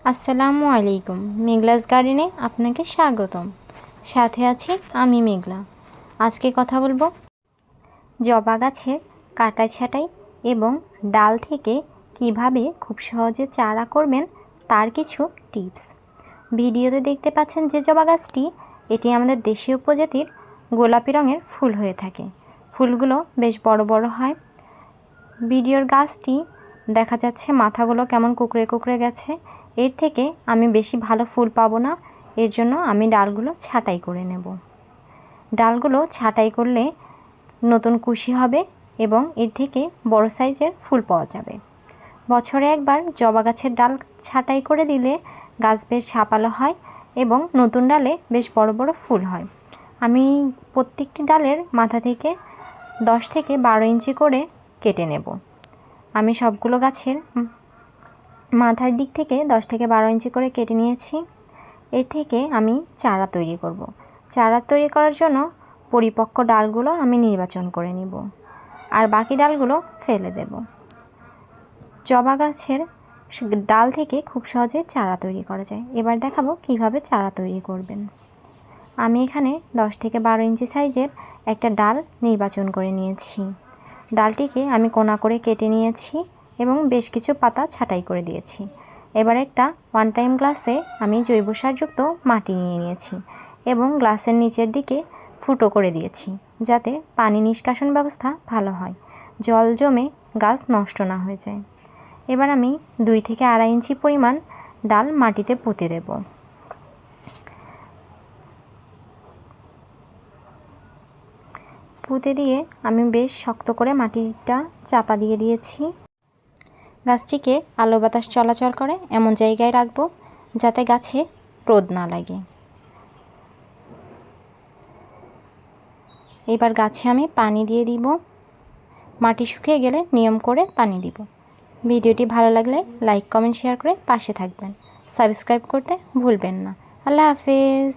আসসালামু আলাইকুম। মেঘলাস গার্ডেনে আপনাকে স্বাগতম। সাথে আছি আমি মেঘলা। আজকে কথা বলবো জবা গাছের কাটা ছাঁটাই এবং ডাল থেকে কিভাবে খুব সহজে চারা করবেন তার কিছু টিপস। ভিডিওতে দেখতে পাচ্ছেন যে জবা গাছটি, এটি আমাদের দেশীয় প্রজাতির গোলাপি রঙের ফুল হয়ে থাকে। ফুলগুলো বেশ বড় বড় হয়। ভিডিওর গাছটি দেখা যাচ্ছে মাথাগুলো কেমন কুকড়ে কুকড়ে গেছে। এর থেকে আমি বেশি ভালো ফুল পাবো না, এর জন্য আমি ডালগুলো ছাঁটাই করে নেব। ডালগুলো ছাঁটাই করলে নতুন কুশি হবে এবং এর থেকে বড় সাইজের ফুল পাওয়া যাবে। বছরে একবার জবা গাছের ডাল ছাঁটাই করে দিলে গাছ বেশ ঝাপালো হয় এবং নতুন ডালে বেশ বড় বড় ফুল হয়। আমি প্রত্যেকটি ডালের মাথা থেকে 10 থেকে 12 ইঞ্চি করে কেটে নেব। আমি সবগুলো গাছের মাথার দিক থেকে 10 থেকে 12 ইঞ্চি করে কেটে নিয়েছি। এর থেকে আমি চারা তৈরি করব। চারা তৈরি করার জন্য পরিপক্ক ডালগুলো আমি নির্বাচন করে নিব, আর বাকি ডালগুলো ফেলে দেব। জবা গাছের ডাল থেকে খুব সহজে চারা তৈরি করা যায়। এবার দেখাবো কিভাবে চারা তৈরি করবেন। আমি এখানে 10 থেকে 12 ইঞ্চি সাইজের একটা ডাল নির্বাচন করে নিয়েছি। ডালটিকে আমি কোনা করে কেটে নিয়েছি এবং বেশ কিছু পাতা ছাঁটাই করে দিয়েছি। এবার একটা 1 টাইম গ্লাসে আমি জৈব সারযুক্ত মাটি নিয়ে নিয়েছি এবং গ্লাসের নিচের দিকে ফুটো করে দিয়েছি, যাতে পানি নিষ্কাশন ব্যবস্থা ভালো হয়, জল জমে গাছ নষ্ট না হয়ে যায়। এবার আমি 2 থেকে 2.5 ইঞ্চি পরিমাণ ডাল মাটিতে পুঁতে দেব। পুঁতে দিয়ে আমি বেশ শক্ত করে মাটিটা চাপা দিয়ে দিয়েছি। গাছটিকে আলো বাতাস চলাচল করে এমন জায়গায় রাখবো যাতে গাছে রোদ না লাগে। এবার গাছে আমি পানি দিয়ে দিব। মাটি শুকিয়ে গেলে নিয়ম করে পানি দিব। ভিডিওটি ভালো লাগলে লাইক কমেন্ট শেয়ার করে পাশে থাকবেন। সাবস্ক্রাইব করতে ভুলবেন না। আল্লাহ হাফেজ।